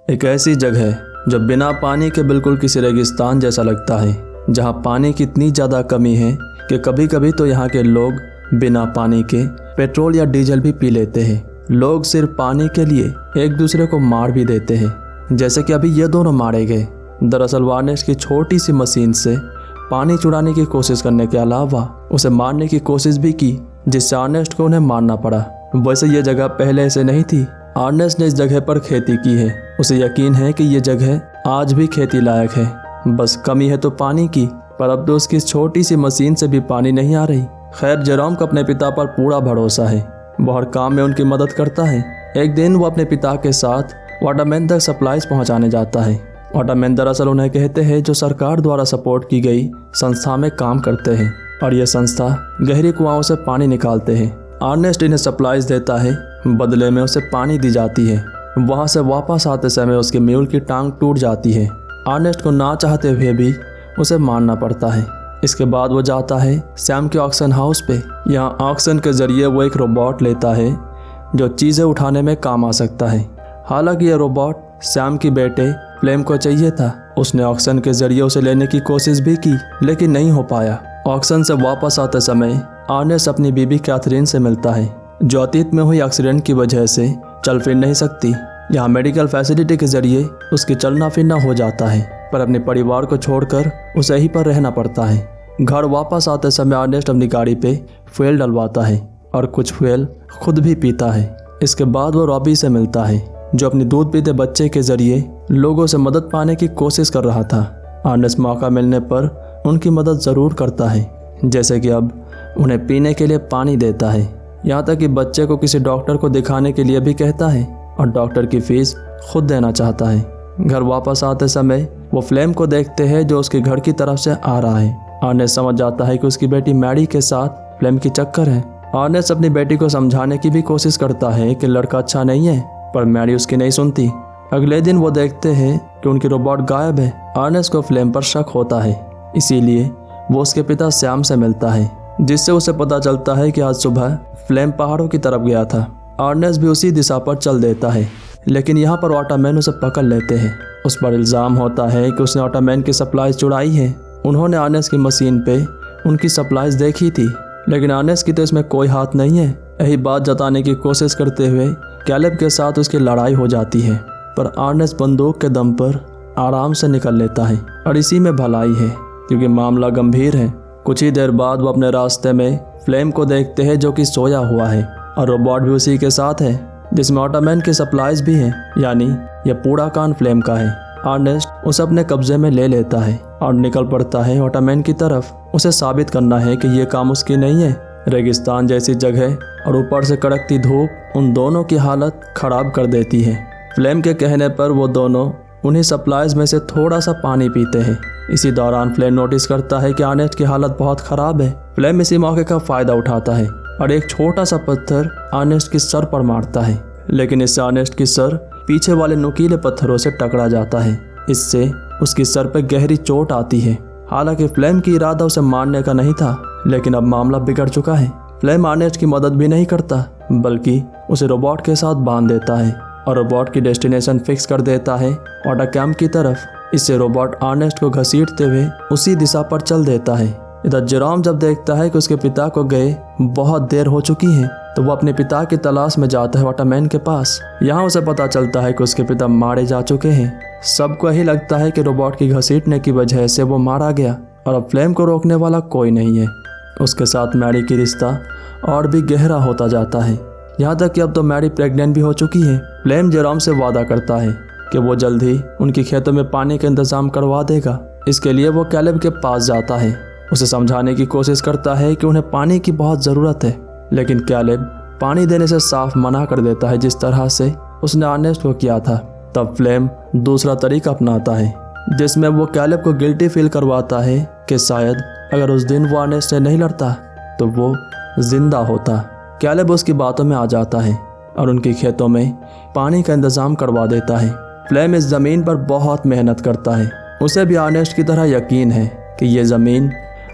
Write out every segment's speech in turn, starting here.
एक ऐसी जगह जो बिना पानी के बिल्कुल किसी रेगिस्तान जैसा लगता है, जहाँ पानी की इतनी ज़्यादा कमी है कि कभी कभी तो यहाँ के लोग बिना पानी के पेट्रोल या डीजल भी पी लेते हैं। लोग सिर्फ पानी के लिए एक दूसरे को मार भी देते हैं, जैसे कि अभी ये दोनों मारे गए। दरअसल वार्नेस्ट की छोटी सी मशीन से पानी चुराने की कोशिश करने के अलावा उसे मारने की कोशिश भी की, जिससे अर्नेस्ट को उन्हें मारना पड़ा। वैसे ये जगह पहले से नहीं थी। अर्नेस्ट ने इस जगह पर खेती की है। उसे यकीन है कि ये जगह आज भी खेती लायक है, बस कमी है तो पानी की। पर अब तो उसकी छोटी सी मशीन से भी पानी नहीं आ रही। खैर, जेरोम को अपने पिता पर पूरा भरोसा है। वो हर काम में उनकी मदद करता है। एक दिन वो अपने पिता के साथ वाटरमैन तक सप्लाईज पहुंचाने जाता है। वाटरमैन दरअसल उन्हें कहते हैं जो सरकार द्वारा सपोर्ट की गई संस्था में काम करते हैं, और यह संस्था गहरी कुआओं से पानी निकालते हैं। अर्नेस्ट इन्हें सप्लाईज देता है, बदले में उसे पानी दी जाती है। वहाँ से वापस आते समय उसके म्यूल की टांग टूट जाती है। अर्नेस्ट को ना चाहते हुए भी उसे मारना पड़ता है। इसके बाद वो जाता है सैम के ऑक्शन हाउस पे। यहाँ ऑक्शन के जरिए वो एक रोबोट लेता है जो चीज़ें उठाने में काम आ सकता है। हालांकि यह रोबोट सैम की बेटे फ्लेम को चाहिए था। उसने ऑक्शन के जरिए उसे लेने की कोशिश भी की, लेकिन नहीं हो पाया। ऑक्शन से वापस आते समय अर्नेस्ट अपनी बीबी कैथरीन से मिलता है, जो अतीत में हुई एक्सीडेंट की वजह से चल फिर नहीं सकती। यहाँ मेडिकल फैसिलिटी के जरिए उसकी चलना फिरना हो जाता है, पर अपने परिवार को छोड़कर उसे यहीं पर रहना पड़ता है। घर वापस आते समय अर्नेस्ट अपनी गाड़ी पे फ्यूल डलवाता है और कुछ फ्यूल खुद भी पीता है। इसके बाद वो रॉबी से मिलता है, जो अपनी दूध पीते बच्चे के जरिए लोगों से मदद पाने की कोशिश कर रहा था। अर्नेस्ट मौका मिलने पर उनकी मदद ज़रूर करता है, जैसे कि अब उन्हें पीने के लिए पानी देता है। यहाँ तक कि बच्चे को किसी डॉक्टर को दिखाने के लिए भी कहता है, और डॉक्टर की फीस खुद देना चाहता है। घर वापस आते समय वो फ्लेम को देखते हैं, जो उसके घर की तरफ से आ रहा है। अर्नेस्ट समझ जाता है कि उसकी बेटी मैडी के साथ फ्लेम की चक्कर है। अर्नेस्ट अपनी बेटी को समझाने की भी कोशिश करता है कि लड़का अच्छा नहीं है, पर मैडी उसकी नहीं सुनती। अगले दिन वो देखते हैं कि उनकी रोबोट गायब है। अर्नेस्ट को फ्लेम पर शक होता है, इसीलिए वो उसके पिता सैम से मिलता है, जिससे उसे पता चलता है कि आज सुबह फ्लेम पहाड़ों की तरफ गया था। अर्नेस्ट भी उसी दिशा पर चल देता है, लेकिन यहाँ पर वाटरमैन उसे पकड़ लेते हैं। उस पर इल्ज़ाम होता है कि उसने वाटरमैन की सप्लाईज चुराई है। उन्होंने अर्नेस्ट की मशीन पे उनकी सप्लाईज देखी थी, लेकिन अर्नेस्ट की तो इसमें कोई हाथ नहीं है। यही बात जताने की कोशिश करते हुए कैलेब के साथ उसकी लड़ाई हो जाती है, पर अर्नेस्ट बंदूक के दम पर आराम से निकल लेता है, और इसी में भलाई है क्योंकि मामला गंभीर है। कुछ ही देर बाद वो अपने रास्ते में फ्लेम को देखते हैं, जो कि सोया हुआ है, और रोबोट भी उसी के साथ है, जिसमें वाटरमैन की सप्लाईज भी हैं, यानी यह पूरा कान फ्लेम का है। अर्नेस्ट उसे अपने कब्जे में ले लेता है और निकल पड़ता है वाटरमैन की तरफ। उसे साबित करना है कि ये काम उसकी नहीं है। रेगिस्तान जैसी जगह और ऊपर से कड़कती धूप उन दोनों की हालत खराब कर देती है। फ्लेम के कहने पर वो दोनों उन्हीं सप्लाईज में से थोड़ा सा पानी पीते हैं। इसी दौरान फ्लेम नोटिस करता है कि अर्नेस्ट की हालत बहुत ख़राब है। फ्लेम इसी मौके का फ़ायदा उठाता है और एक छोटा सा पत्थर अर्नेस्ट की सर पर मारता है, लेकिन इससे अर्नेस्ट की सर पीछे वाले नुकीले पत्थरों से टकरा जाता है। इससे उसकी सर पर गहरी चोट आती है। हालांकि फ्लेम की इरादा उसे मारने का नहीं था, लेकिन अब मामला बिगड़ चुका है। फ्लेम अर्नेस्ट की मदद भी नहीं करता, बल्कि उसे रोबोट के साथ बांध देता है और रोबोट की डेस्टिनेशन फिक्स कर देता है वाटर कैंप की तरफ। इससे रोबोट अर्नेस्ट को घसीटते हुए उसी दिशा पर चल देता है। इधर जेरोम जब देखता है कि उसके पिता को गए बहुत देर हो चुकी है, तो वो अपने पिता की तलाश में जाता है वाटरमैन के पास। यहाँ उसे पता चलता है कि उसके पिता मारे जा चुके हैं। सबको यही लगता है कि रोबोट की घसीटने की वजह से वो मारा गया, और अब फ्लेम को रोकने वाला कोई नहीं है। उसके साथ मैडी की रिश्ता और भी गहरा होता जाता है, यहाँ तक कि अब तो मैडी प्रेग्नेंट भी हो चुकी है। फ्लेम जेरोम से वादा करता है कि वो जल्द ही उनके खेतों में पानी का इंतजाम करवा देगा। इसके लिए वो कैलेब के पास जाता है। उसे समझाने की कोशिश करता है कि उन्हें पानी की बहुत ज़रूरत है, लेकिन कैलेब पानी देने से साफ मना कर देता है, जिस तरह से उसने अर्नेस्ट को किया था। तब फ्लेम दूसरा तरीका अपनाता है, जिसमें वो कैलेब को गिल्टी फील करवाता है कि शायद अगर उस दिन वो अर्नेस्ट से नहीं लड़ता तो वो जिंदा होता। कैलेब उसकी बातों में आ जाता है और उनके खेतों में पानी का इंतजाम करवा देता है। फ्लेम इस ज़मीन पर बहुत मेहनत करता है। उसे भी अर्नेस्ट की तरह यकीन है कि ये ज़मीन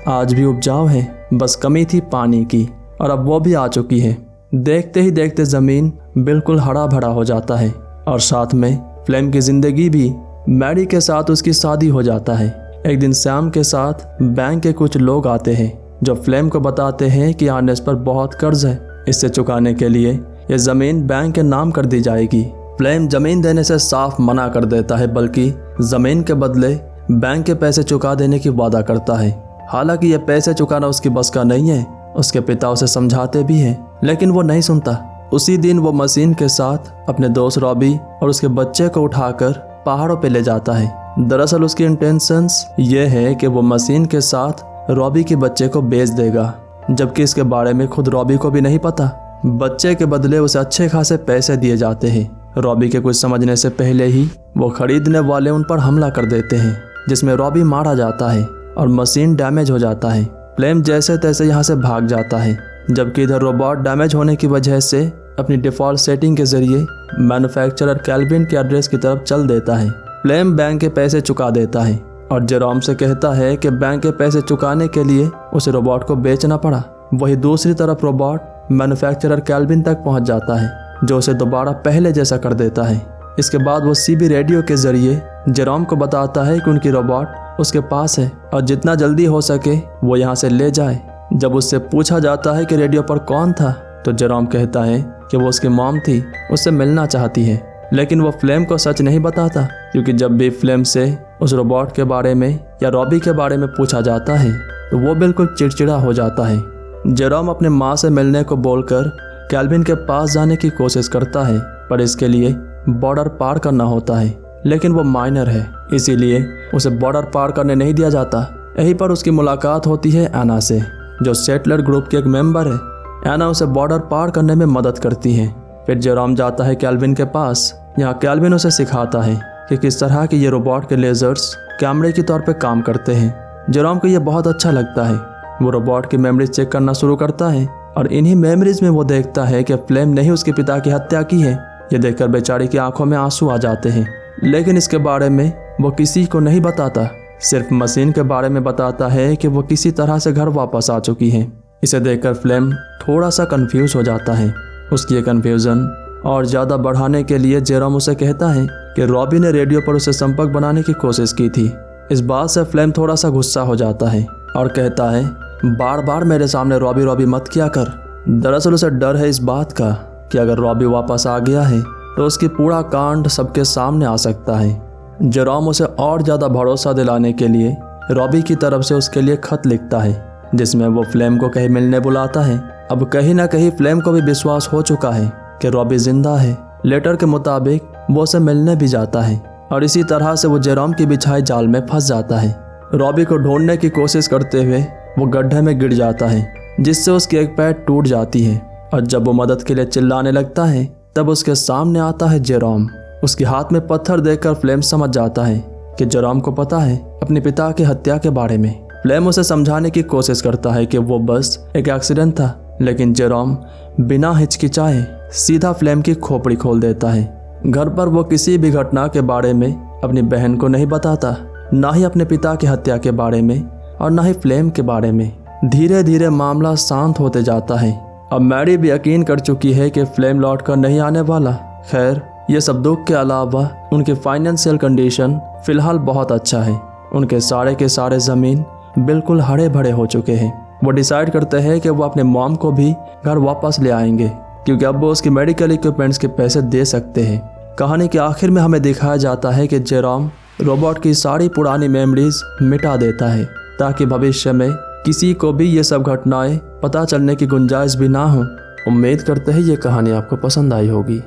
आज भी उपजाऊ है, बस कमी थी पानी की, और अब वो भी आ चुकी है। देखते ही देखते ज़मीन बिल्कुल हरा भरा हो जाता है, और साथ में फ्लेम की जिंदगी भी मैरी के साथ उसकी शादी हो जाता है। एक दिन सैम के साथ बैंक के कुछ लोग आते हैं जो फ्लेम को बताते हैं कि अर्नेस्ट पर बहुत कर्ज है, इससे चुकाने के लिए ये जमीन बैंक के नाम कर दी जाएगी। फ्लेम जमीन देने से साफ मना कर देता है, बल्कि जमीन के बदले बैंक के पैसे चुका देने की वादा करता है। हालांकि ये पैसे चुकाना उसकी बस का नहीं है। उसके पिता उसे समझाते भी हैं, लेकिन वो नहीं सुनता। उसी दिन वो मशीन के साथ अपने दोस्त रॉबी और उसके बच्चे को उठाकर पहाड़ों पे ले जाता है। दरअसल उसकी इंटेंशंस ये है कि वो मशीन के साथ रॉबी के बच्चे को बेच देगा, जबकि इसके बारे में खुद रॉबी को भी नहीं पता। बच्चे के बदले उसे अच्छे खासे पैसे दिए जाते हैं। रॉबी के कुछ समझने से पहले ही वो खरीदने वाले उन पर हमला कर देते हैं, जिसमें रॉबी मारा जाता है और मशीन डैमेज हो जाता है। फ्लेम जैसे तैसे यहाँ से भाग जाता है, जबकि इधर रोबोट डैमेज होने की वजह से अपनी डिफ़ॉल्ट सेटिंग के जरिए मैन्युफैक्चरर कैल्विन के एड्रेस की तरफ चल देता है। फ्लेम बैंक के पैसे चुका देता है और जेरोम से कहता है कि बैंक के पैसे चुकाने के लिए उसे रोबोट को बेचना पड़ा। वही दूसरी तरफ रोबोट मैन्युफैक्चरर कैल्विन तक पहुंच जाता है, जो उसे दोबारा पहले जैसा कर देता है। इसके बाद वो सीबी रेडियो के जरिए जेरोम को बताता है कि उनकी रोबोट उसके पास है और जितना जल्दी हो सके वो यहाँ से ले जाए। जब उससे पूछा जाता है कि रेडियो पर कौन था, तो जेरोम कहता है कि वो उसकी मॉम थी, उससे मिलना चाहती है। लेकिन वो फ्लेम को सच नहीं बताता, क्योंकि जब भी फ्लेम से उस रोबोट के बारे में या रॉबी के बारे में पूछा जाता है तो वो बिल्कुल चिड़चिड़ा हो जाता है। जेरोम अपने माँ से मिलने को बोलकर कैल्विन के पास जाने की कोशिश करता है, पर इसके लिए बॉर्डर पार करना होता है। लेकिन वो माइनर है, इसीलिए उसे बॉर्डर पार करने नहीं दिया जाता। यहीं पर उसकी मुलाकात होती है एना से, जो सेटलर ग्रुप के एक मेंबर है। एना उसे बॉर्डर पार करने में मदद करती है। फिर जेरोम जाता है कैल्विन के पास। यहाँ कैल्विन उसे सिखाता है कि किस तरह के ये रोबोट के लेजर्स कैमरे के तौर पे काम करते हैं। जेरोम को ये बहुत अच्छा लगता है। वो रोबोट की मेमोरीज चेक करना शुरू करता है और इन्हीं मेमोरीज में वो देखता है कि फ्लेम ने ही उसके पिता की हत्या की है। ये देखकर बेचारी की आंखों में आंसू आ जाते हैं, लेकिन इसके बारे में वो किसी को नहीं बताता। सिर्फ मशीन के बारे में बताता है कि वो किसी तरह से घर वापस आ चुकी है। इसे देखकर फ्लेम थोड़ा सा कंफ्यूज हो जाता है। उसकी ये कन्फ्यूज़न और ज़्यादा बढ़ाने के लिए जेरोम उसे कहता है कि रॉबी ने रेडियो पर उसे संपर्क बनाने की कोशिश की थी। इस बात से फ्लेम थोड़ा सा गुस्सा हो जाता है और कहता है, बार बार मेरे सामने रॉबी रॉबी मत किया कर। दरअसल उसे डर है इस बात का कि अगर रॉबी वापस आ गया है तो उसकी पूरा कांड सबके सामने आ सकता है। जेरोम उसे और ज़्यादा भरोसा दिलाने के लिए रॉबी की तरफ से उसके लिए खत लिखता है, जिसमें वो फ्लेम को कहीं मिलने बुलाता है। अब कहीं ना कहीं फ्लेम को भी विश्वास हो चुका है कि रॉबी जिंदा है। लेटर के मुताबिक वो उसे मिलने भी जाता है और इसी तरह से वो जेरोम की बिछाई जाल में फंस जाता है। रॉबी को ढूंढने की कोशिश करते हुए वो गड्ढे में गिर जाता है, जिससे उसकी एक पैर टूट जाती है। और जब वो मदद के लिए चिल्लाने लगता है तब उसके सामने आता है जेरोम। उसके हाथ में पत्थर देखकर फ्लेम समझ जाता है कि जेरोम को पता है अपने पिता की हत्या के बारे में। फ्लेम उसे समझाने की कोशिश करता है कि वो बस एक एक्सीडेंट था, लेकिन जेरोम बिना हिचकिचाए सीधा फ्लेम की खोपड़ी खोल देता है। घर पर वो किसी भी घटना के बारे में अपनी बहन को नहीं बताता, ना ही अपने पिता की हत्या के बारे में और ना ही फ्लेम के बारे में। धीरे धीरे मामला शांत होते जाता है। अब मैरी भी यकीन कर चुकी है कि फ्लेम लौट कर नहीं आने वाला। खैर, ये सब दुख के अलावा उनकी फाइनेंशियल कंडीशन फिलहाल बहुत अच्छा है। उनके सारे के सारे ज़मीन बिल्कुल हरे भरे हो चुके हैं। वो डिसाइड करते हैं कि वो अपने मॉम को भी घर वापस ले आएंगे, क्योंकि अब वो उसकी मेडिकल इक्विपमेंट्स के पैसे दे सकते हैं। कहानी के आखिर में हमें दिखाया जाता है कि जेरोम रोबोट की सारी पुरानी मेमोरीज मिटा देता है, ताकि भविष्य में किसी को भी ये सब घटनाएं पता चलने की गुंजाइश भी ना हो। उम्मीद करते हैं ये कहानी आपको पसंद आई होगी।